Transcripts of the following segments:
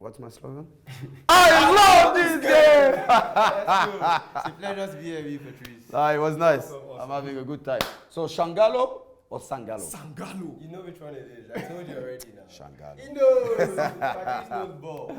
What's my slogan? I love this game! It's a pleasure to be here with you, Patrice. It was nice. Awesome. I'm having a good time. So Shangalo or Sangalo? Sangalo. You know which one it is. I told you already now. Shangalo. He knows. Patrice knows ball.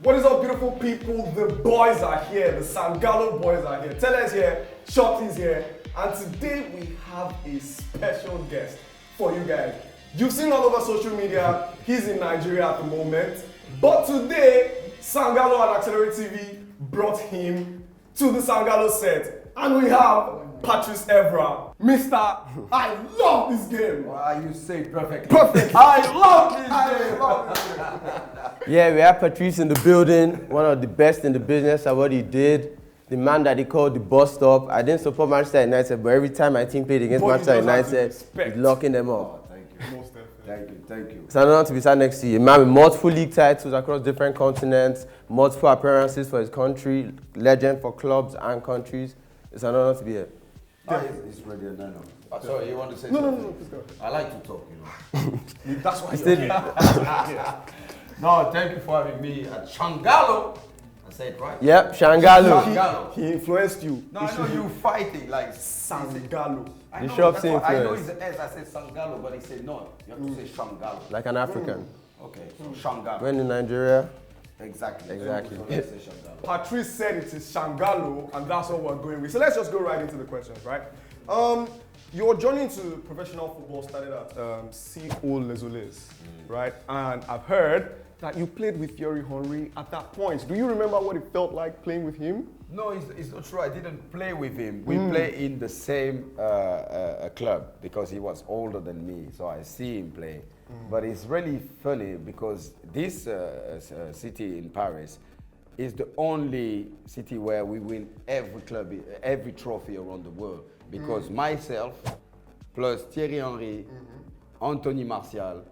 What is up, beautiful people? The boys are here. The Sangalo boys are here. Tella's here. Shorty's here. And today we have a special guest for you guys. You've seen all over social media. He's in Nigeria at the moment. But today, Sangalo and Accelerate TV brought him to the Sangalo set. And we have Patrice Evra. Mr. I love this game. You say perfectly. Perfect. I love this game. Yeah, we have Patrice in the building. One of the best in the business at what he did. The man that he called the bus stop. I didn't support Manchester United, but every time my team played against Manchester United, he's locking them up. Thank you. Most definitely. Thank you. It's an honor to be sat next to you. A man with multiple league titles across different continents, multiple appearances for his country, legend for clubs and countries. It's an honor to be here. It's really an honor. Sorry, you want to say something? No, please go. I like to talk, you know. That's why you're here. No, thank you for having me at Shangalo. I said it right? Yep, Shangalo. Sangalo. He influenced you. No, I know you fighting like Sangalo. I The know, shop's that's why I know influence. it's an S. I said Sangalo, but he said no. You have to say Shangalo. Like an African. Okay, so Shangalo. When in Nigeria, Exactly. Exactly. So let's say Shangalo. Patrice said it is Shangalo, and that's what we're going with. So let's just go right into the questions, right? Your journey into professional football started at CO Les Olés, right? And I've heard that you played with Thierry Henry at that point. Do you remember what it felt like playing with him? No, it's not true. I didn't play with him. We play in the same club because he was older than me, so I see him play. But it's really funny because this city in Paris is the only city where we win every trophy around the world. Because myself, plus Thierry Henry, Anthony Martial,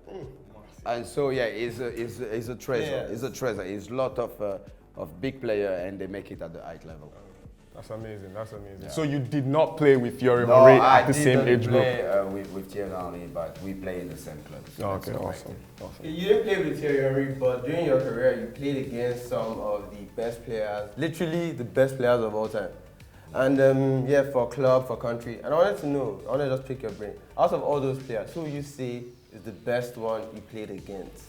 and so yeah, it's a treasure. Yes. It's a treasure. It's a lot of big players, and they make it at the high level. That's amazing, that's amazing. Yeah. So you did not play with Thierry Henry at the same age group? play with Thierry Henry, but we play in the same club. So Okay, that's awesome. you didn't play with Thierry Henry, but during your career, you played against some of the best players, literally the best players of all time. And yeah, for club, for country. And I wanted to know, I want to just pick your brain. Out of all those players, who you say is the best one you played against?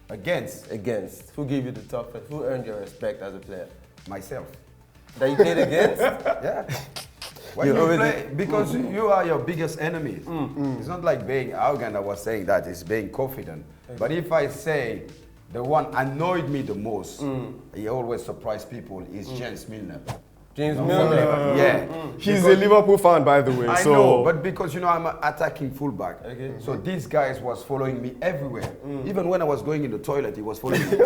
Against. Who gave you the top? Who earned your respect as a player? Myself. That you played against? Yeah. When You you always play, because you are your biggest enemies. It's not like being arrogant, I was saying that, it's being confident. But if I say the one annoyed me the most, he always surprised people, is James Milner. James No, Milner. Yeah. He's a Liverpool fan, by the way. I so know, but because you know I'm an attacking fullback, Okay. so these guys was following me everywhere. Even when I was going in the toilet, he was following me,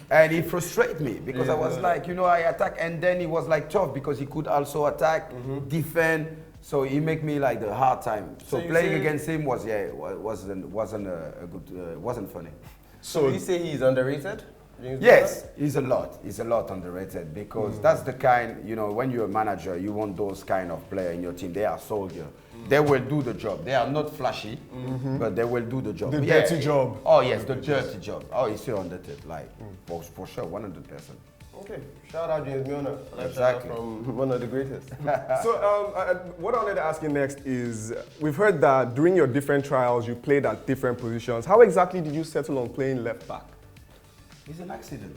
and he frustrated me because I was like, you know, I attack, and then he was like tough because he could also attack, defend. So he make me like the hard time. So you playing say- against him wasn't a good wasn't funny. So you say he's underrated? James Yes, he's a lot underrated because that's the kind, you know, when you're a manager, you want those kind of player in your team. They are soldier. They will do the job. They are not flashy, but they will do the job. The dirty job. Oh yes, the dirty job. Oh, he's still underrated, like for sure, 100%. Okay, shout out James Milner. Exactly. From one of the greatest. So what I wanted to ask you next is, we've heard that during your different trials, you played at different positions. How exactly did you settle on playing left back? It's an accident.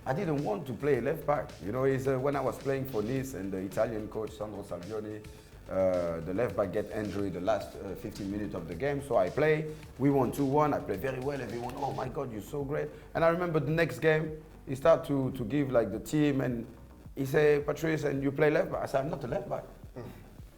I didn't want to play left back. You know, it's, when I was playing for Nice and the Italian coach Sandro Salvioni, the left back get injured the last 15 minutes of the game, so I play. We won 2-1. I played very well. Everyone, oh my God, you're so great. And I remember the next game, he started to give like the team, and he said, Patrice, and you play left back? I said, I'm not a left back.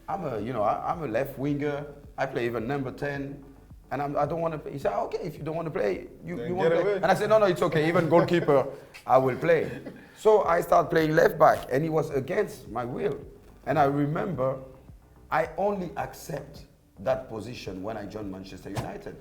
I'm a left winger. I play even number 10. And I don't want to play. He said, okay, if you don't want to play, you want to play. And I said, no, it's okay. Even goalkeeper, I will play. So I started playing left back, and he was against my will. And I remember, I only accept that position when I joined Manchester United.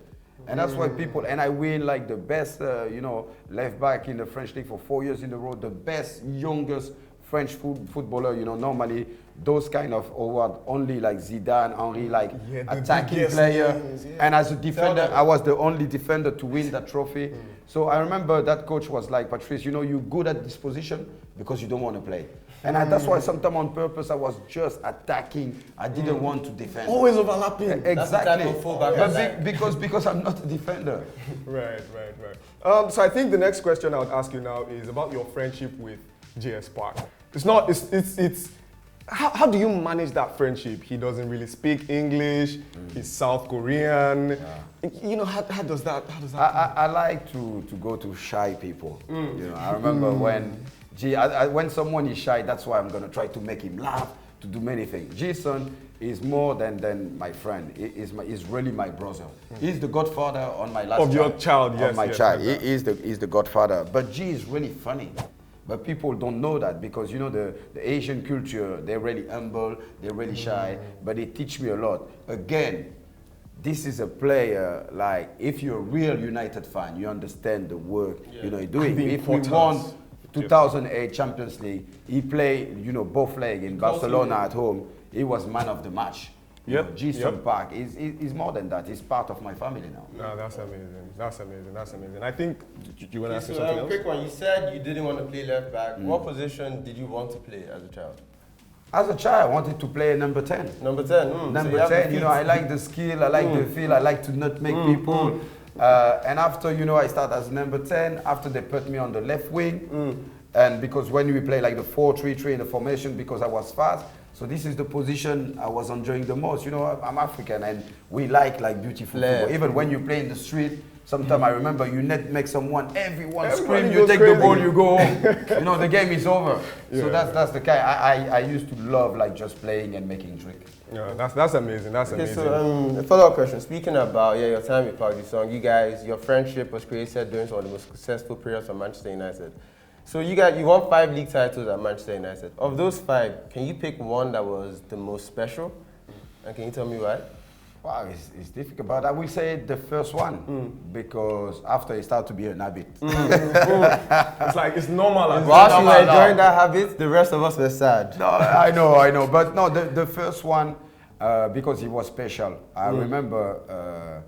And that's why people, and I win like the best, left back in the French league for 4 years in a row, the best, youngest French footballer. You know, normally those kind of award only like Zidane, Henry, like Yeah, the attacking biggest player. names, yeah. And as a defender, I was the only defender to win that trophy. So I remember that coach was like, Patrice, you know, you're good at this position because you don't want to play. And that's why sometimes on purpose I was just attacking. I didn't want to defend. Always overlapping. Exactly. That's the type of fullback I like. Because I'm not a defender. Right. So I think the next question I would ask you now is about your friendship with JS Park. It's how do you manage that friendship? He doesn't really speak English. He's South Korean. You know, how does that I like to go to shy people. You know, I remember when someone is shy, that's why I'm gonna try to make him laugh, to do many things. Jason is more than my friend. He's really my brother. He's the godfather on my last Of your child, yes, Of my yes, child. yes. He's the godfather. But G is really funny. But people don't know that because, you know, the Asian culture, they're really humble, they're really shy, but they teach me a lot. Again, this is a player, like, if you're a real United fan, you understand the work, you know, he's doing. The If we importance. won 2008 Champions League, he played, you know, both legs in Barcelona at home. He was man of the match. You know, Jason Park is more than that. He's part of my family now. No, that's amazing. That's amazing. I think you want to ask me something else? Quick one. You said you didn't want to play left back. What position did you want to play as a child? As a child, I wanted to play number 10. Number 10. Number 10, you know, I like the skill, I like the feel, I like to not make people. And after, you know, I start as number 10, after they put me on the left wing. And because when we play like the 4-3-3 in the formation, because I was fast, so this is the position I was enjoying the most. You know, I'm African and we like beautiful football. Even when you play in the street, sometimes I remember you make someone, everyone scream, you take the ball, you go home. You know, the game is over. So that's the kind. I used to love like just playing and making drink. Yeah, that's amazing. That's amazing. So a follow-up question. Speaking about your time with Pep Guardiola, you guys, your friendship was created during some of the most successful periods of Manchester United. So you won 5 league titles at Manchester United. Of those 5, can you pick one that was the most special? And can you tell me why? Wow, it's difficult, but I will say the first one because after it started to be an habit. It's like it's normal. Whilst you were enjoying that habit, the rest of us were sad. No, I know, but no, the first one because it was special. I remember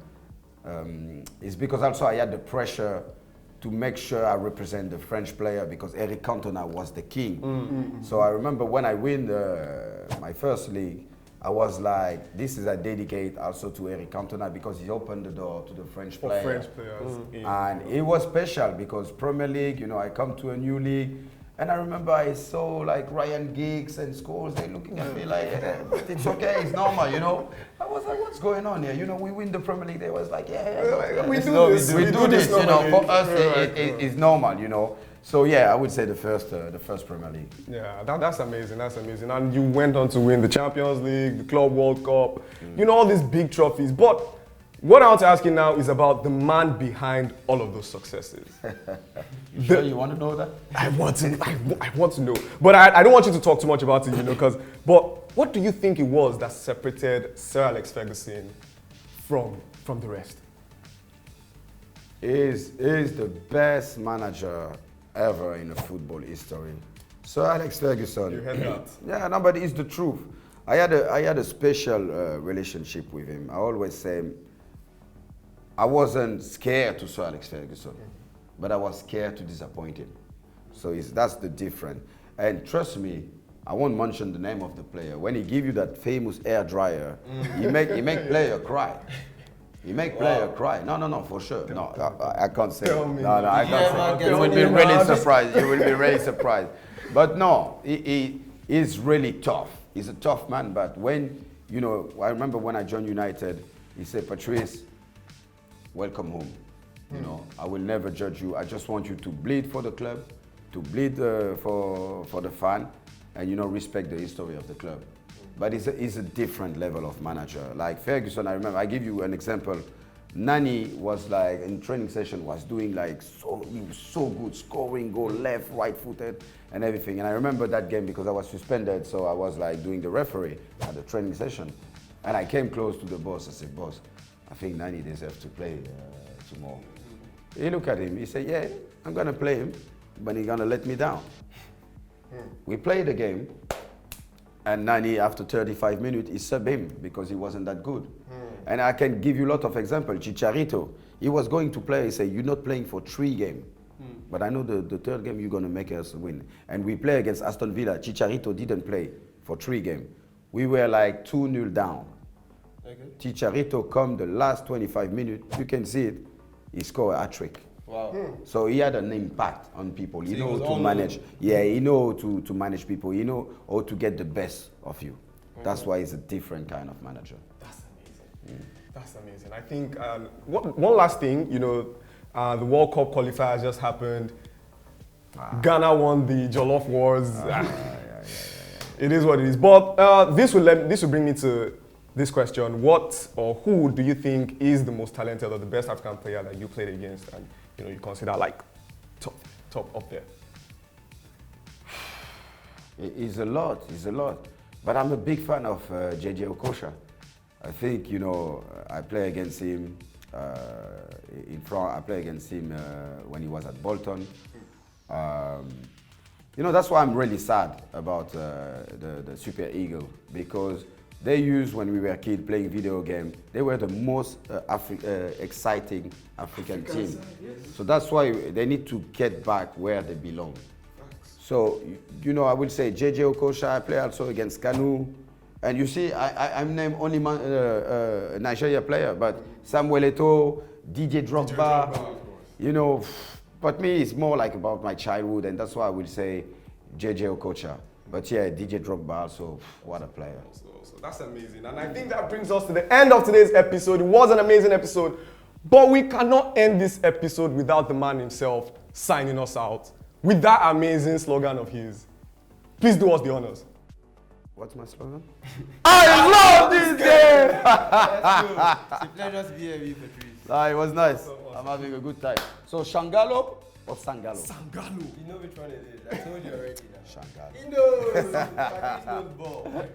it's because also I had the pressure to make sure I represent the French player because Eric Cantona was the king. So I remember when I win my first league, I was like, this is a dedicate also to Eric Cantona because he opened the door to the French player. For French players. And it was special because Premier League, you know, I come to a new league. And I remember I saw like Ryan Giggs and Scholes, they looking at me like, but it's okay, it's normal, you know. I was like, what's going on here? You know, we win the Premier League. They was like, we do this, you know. For us, it's normal, you know. So yeah, I would say the first Premier League. Yeah, that's amazing. That's amazing. And you went on to win the Champions League, the Club World Cup, you know, all these big trophies. But what I want to ask you now is about the man behind all of those successes. You sure you want to know that? I want to know. But I don't want you to talk too much about it, you know, but what do you think it was that separated Sir Alex Ferguson from the rest? Is the best manager ever in the football history. Sir Alex Ferguson. You heard that? Yeah, no, but it's the truth. I had a special relationship with him. I always say I wasn't scared to Sir Alex Ferguson, but I was scared to disappoint him. So that's the difference. And trust me, I won't mention the name of the player. When he give you that famous air dryer, he make player cry. He make player cry. No, for sure. No, I can't say. No, I can't say. You will be really surprised. You will be really surprised. But no, he is really tough. He's a tough man. But when, you know, I remember when I joined United, he said, Patrice, welcome home. You know, I will never judge you. I just want you to bleed for the club, to bleed for the fan, and, you know, respect the history of the club. But it's a different level of manager. Like Ferguson, I remember, I give you an example. Nani was like, in training session, was doing like, he was so good, scoring, goal left, right-footed, and everything. And I remember that game because I was suspended, so I was like doing the referee at the training session. And I came close to the boss, I said, boss, I think Nani deserves to play tomorrow. He looked at him, he said, yeah, I'm gonna play him, but he's gonna let me down. We played the game. And Nani, after 35 minutes, he subbed him because he wasn't that good. And I can give you a lot of examples. Chicharito, he was going to play. He said, "You're not playing for 3 games. But I know the third game you're going to make us win." And we play against Aston Villa. Chicharito didn't play for 3 games. We were like 2-0 down. Okay. Chicharito come the last 25 minutes. You can see it. He scored a hat-trick. Wow. So he had an impact on people. He So he know was to all manage. over. Yeah, he know to manage people. He know how to get the best of you. That's why he's a different kind of manager. That's amazing. That's amazing. I think one last thing, you know, the World Cup qualifiers just happened. Ghana won the Jollof Wars. It is what it is. But this will bring me to this question: what or who do you think is the most talented or the best African player that you played against, and you consider like top up there? It's a lot. But I'm a big fan of JJ Okocha. I think, I play against him in France. I play against him when he was at Bolton. That's why I'm really sad about the Super Eagle, because they used, when we were kids playing video game, they were the most exciting African team. So that's why they need to get back where they belong. So, I would say JJ Okocha. I play also against Kanu. And you see, I'm named only Nigeria player, but Samuel Eto'o, DJ Drogba, but me, it's more like about my childhood, and that's why I would say JJ Okocha. But yeah, DJ Drogba also, what a player. So that's amazing. And I think that brings us to the end of today's episode. It was an amazing episode, but we cannot end this episode without the man himself signing us out with that amazing slogan of his. Please do us the honors. What's my slogan? I love this game! It's a pleasure to be here with you, Patrice. It was nice. I'm having a good time. So, Shangalo or Sangalo? Sangalo. You know which one it is. I told you already now. Shangalo. He knows. Patrice knows ball.